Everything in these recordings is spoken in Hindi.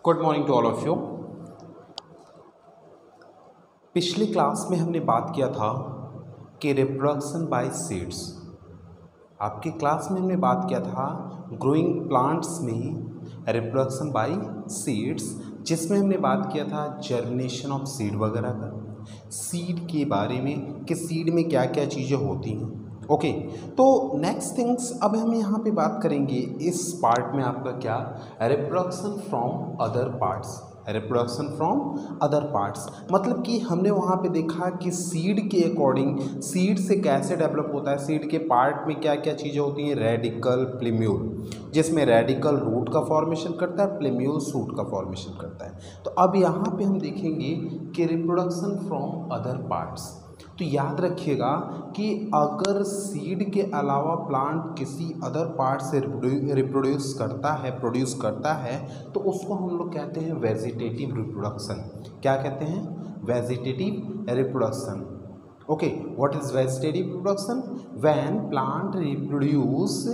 Good morning to all of you. पिछली क्लास में हमने बात किया था कि रिप्रोडक्शन बाय सीड्स। आपकी क्लास में हमने बात किया था ग्रोइंग प्लांट्स में रिप्रोडक्शन बाय सीड्स, जिसमें हमने बात किया था जर्मिनेशन ऑफ सीड वगैरह का, सीड के बारे में कि सीड में क्या क्या चीज़ें होती हैं। ओके, तो नेक्स्ट थिंग्स अब हम यहाँ पे बात करेंगे इस पार्ट में आपका क्या, reproduction from other parts. Reproduction from other parts मतलब कि हमने वहाँ पे देखा कि सीड के अकॉर्डिंग सीड से कैसे डेवलप होता है, सीड के पार्ट में क्या क्या चीज़ें होती हैं। रेडिकल, प्लेम्यूल, जिसमें रेडिकल रूट का फॉर्मेशन करता है, प्लेम्यूल शूट का फॉर्मेशन करता है। तो अब यहाँ पे हम देखेंगे कि रिप्रोडक्शन फ्रॉम अदर पार्ट्स। तो याद रखिएगा कि अगर सीड के अलावा प्लांट किसी अदर पार्ट से प्रोड्यूस करता है तो उसको हम लोग कहते हैं वेजिटेटिव रिप्रोडक्शन। क्या कहते हैं? Vegetative reproduction. Okay, what is vegetative reproduction? When plant reproduce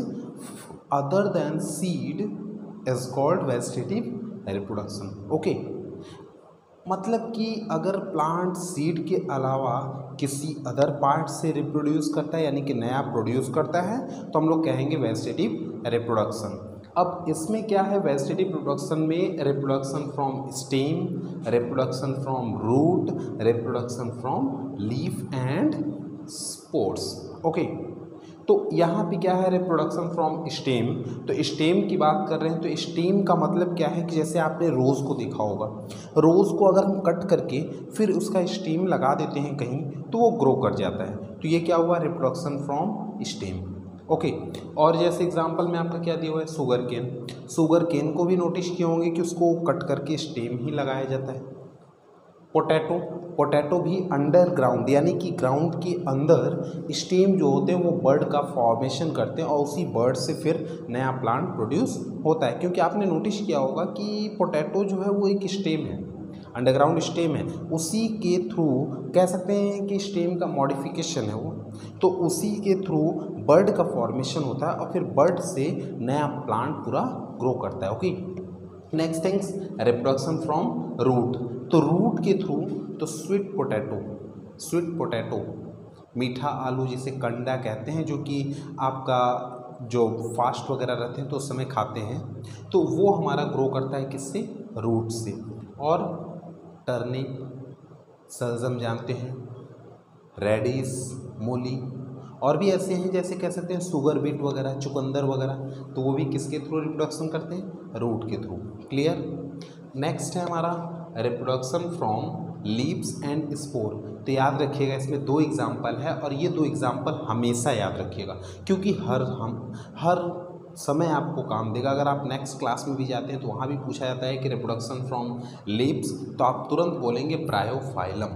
other than seed is called vegetative reproduction. Okay, मतलब कि अगर प्लांट सीड के अलावा किसी अदर पार्ट से रिप्रोड्यूस करता है, यानी कि नया प्रोड्यूस करता है, तो हम लोग कहेंगे वेजिटेटिव रिप्रोडक्शन। अब इसमें क्या है, वेजिटेटिव रिप्रोडक्शन में reproduction from stem, reproduction from root, reproduction from leaf and spores. Okay, तो यहाँ पे क्या है, रिप्रोडक्शन फ्रॉम स्टेम। तो स्टेम की बात कर रहे हैं तो स्टेम का मतलब क्या है कि जैसे आपने रोज़ को देखा होगा, रोज़ को अगर हम कट करके फिर उसका स्टेम लगा देते हैं कहीं तो वो ग्रो कर जाता है। तो ये क्या हुआ, रिप्रोडक्शन फ्रॉम स्टेम। ओके, और जैसे एग्जांपल में आपका क्या दिया हुआ है, शुगर केन। शुगर केन को भी नोटिस किए होंगे कि उसको कट करके स्टेम ही लगाया जाता है। पोटैटो भी अंडरग्राउंड यानी कि ग्राउंड के अंदर स्टेम जो होते हैं वो बर्ड का फॉर्मेशन करते हैं और उसी बर्ड से फिर नया प्लांट प्रोड्यूस होता है। क्योंकि आपने नोटिस किया होगा कि पोटैटो जो है वो एक स्टेम है, अंडरग्राउंड स्टेम है, उसी के थ्रू कह सकते हैं कि स्टेम का मॉडिफिकेशन है वो, तो उसी के थ्रू बर्ड का फॉर्मेशन होता है और फिर बर्ड से नया प्लांट पूरा ग्रो करता है। Okay, next things reproduction from root. तो रूट के थ्रू तो स्वीट पोटैटो, मीठा आलू जिसे कंडा कहते हैं, जो कि आपका जो फास्ट वगैरह रहते हैं तो उस समय खाते हैं, तो वो हमारा ग्रो करता है किससे, रूट से। और टर्निप, सलजम जानते हैं, रेडिस, मूली, और भी ऐसे हैं जैसे कह सकते हैं शुगर बीट वगैरह, चुकंदर वगैरह, तो वो भी किसके थ्रू रिप्रोडक्शन करते हैं, रूट के थ्रू। क्लियर। नेक्स्ट है हमारा reproduction from leaves and spore. तो याद रखिएगा इसमें दो एग्जाम्पल है और ये दो एग्जाम्पल हमेशा याद रखिएगा क्योंकि हर समय आपको काम देगा। अगर आप नेक्स्ट क्लास में भी जाते हैं तो वहाँ भी पूछा जाता है कि रिप्रोडक्शन फ्रॉम लीव्स, तो आप तुरंत बोलेंगे ब्रायोफाइलम,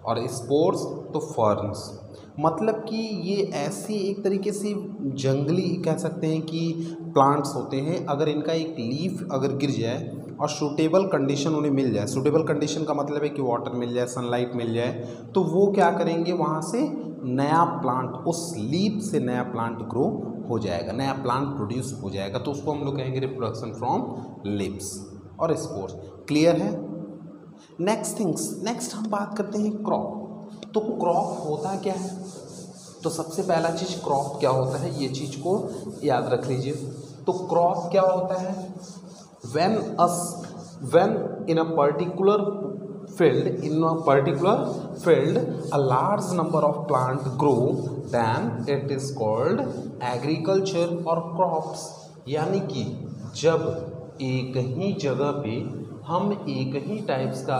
और स्पोर्स तो फर्न्स। मतलब कि ये ऐसी एक तरीके से जंगली कह सकते हैं कि प्लांट्स होते हैं, अगर इनका एक लीफ अगर गिर जाए और सूटेबल कंडीशन उन्हें मिल जाए, सूटेबल कंडीशन का मतलब है कि वाटर मिल जाए, सनलाइट मिल जाए, तो वो क्या करेंगे, वहाँ से नया प्लांट, उस लीफ से नया प्लांट ग्रो हो जाएगा, नया प्लांट प्रोड्यूस हो जाएगा, तो उसको हम लोग कहेंगे रिप्रोडक्शन फ्रॉम लीव्स और स्पोर्स। क्लियर है। नेक्स्ट हम बात करते हैं क्रॉप। तो क्रॉप होता क्या है, तो सबसे पहला चीज़ क्रॉप क्या होता है, ये चीज़ को याद रख लीजिए। तो क्रॉप क्या होता है, when in a particular field a large number of plant grow, then it is called agriculture or crops। यानी कि जब एक ही जगह पे हम एक ही टाइप्स का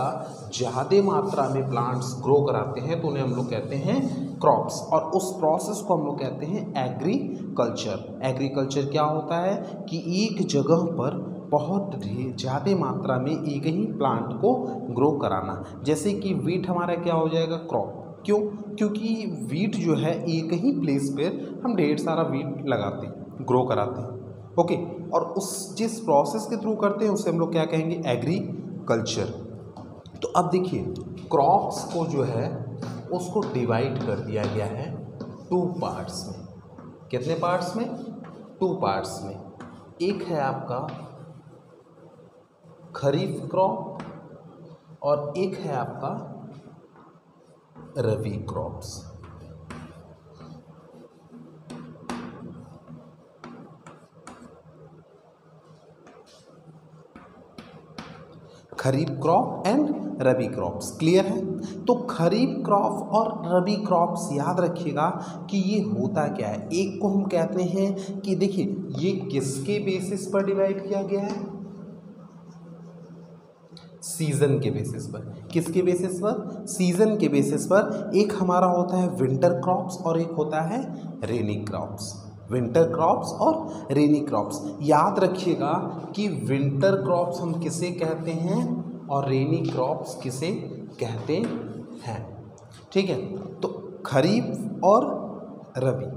ज़्यादा मात्रा में प्लांट्स ग्रो कराते हैं तो उन्हें हम लोग कहते हैं क्रॉप्स, और उस प्रोसेस को हम लोग कहते हैं एग्रीकल्चर। एग्रीकल्चर क्या होता है कि एक जगह पर बहुत ज़्यादा मात्रा में एक ही प्लांट को ग्रो कराना। जैसे कि वीट हमारा क्या हो जाएगा, क्रॉप। क्यों? क्योंकि वीट जो है एक ही प्लेस पर हम ढेर सारा वीट लगाते हैं, ग्रो कराते हैं। ओके, और उस जिस प्रोसेस के थ्रू करते हैं उसे हम लोग क्या कहेंगे, एग्रीकल्चर। तो अब देखिए क्रॉप्स को जो है उसको डिवाइड कर दिया गया है 2 पार्ट्स में। कितने पार्ट्स में? 2 पार्ट्स में। एक है आपका खरीफ क्रॉप और एक है आपका rabi crops. Kharif crop and rabi crops, clear है। तो खरीफ क्रॉप और रबी क्रॉप्स याद रखिएगा कि ये होता क्या है। एक को हम कहते हैं कि देखिए ये किसके बेसिस पर डिवाइड किया गया है, सीजन के बेसिस पर। किसके बेसिस पर, सीजन के बेसिस पर। एक हमारा होता है विंटर क्रॉप्स और एक होता है रेनी क्रॉप्स। विंटर क्रॉप्स और रेनी क्रॉप्स, याद रखिएगा कि विंटर क्रॉप्स हम किसे कहते हैं और रेनी क्रॉप्स किसे कहते हैं, ठीक है। तो खरीफ और रबी,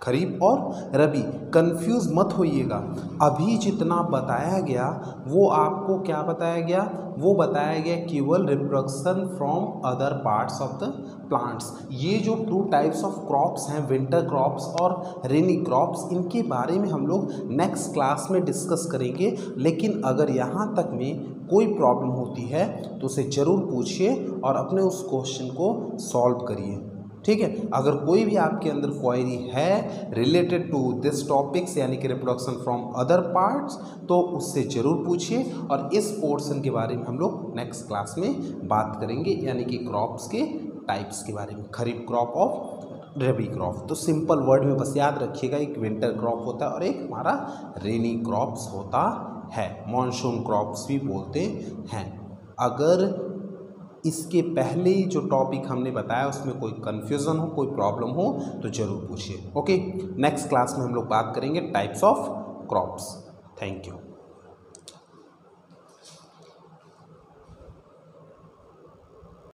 खरीफ और रबी, कंफ्यूज मत होइएगा। अभी जितना बताया गया वो आपको क्या बताया गया, वो बताया गया केवल reproduction from other parts of the plants. ये जो टू टाइप्स ऑफ क्रॉप्स हैं, विंटर क्रॉप्स और रेनी क्रॉप्स, इनके बारे में हम लोग नेक्स्ट क्लास में डिस्कस करेंगे। लेकिन अगर यहाँ तक में कोई प्रॉब्लम होती है तो उसे ज़रूर पूछिए और अपने उस क्वेश्चन को सॉल्व करिए, ठीक है। अगर कोई भी आपके अंदर क्वेरी है रिलेटेड टू दिस टॉपिक्स यानी कि रिप्रोडक्शन फ्रॉम अदर पार्ट्स, तो उससे ज़रूर पूछिए। और इस पोर्शन के बारे में हम लोग नेक्स्ट क्लास में बात करेंगे, यानी कि क्रॉप्स के टाइप्स के बारे में, खरीफ क्रॉप और रबी क्रॉप। तो सिंपल वर्ड में बस याद रखिएगा, एक विंटर क्रॉप होता है और एक हमारा रेनी क्रॉप्स होता है, मॉनसून क्रॉप्स भी बोलते हैं। अगर इसके पहले जो टॉपिक हमने बताया उसमें कोई कन्फ्यूज़न हो, कोई प्रॉब्लम हो तो ज़रूर पूछिए। ओके, नेक्स्ट क्लास में हम लोग बात करेंगे types of crops. Thank you.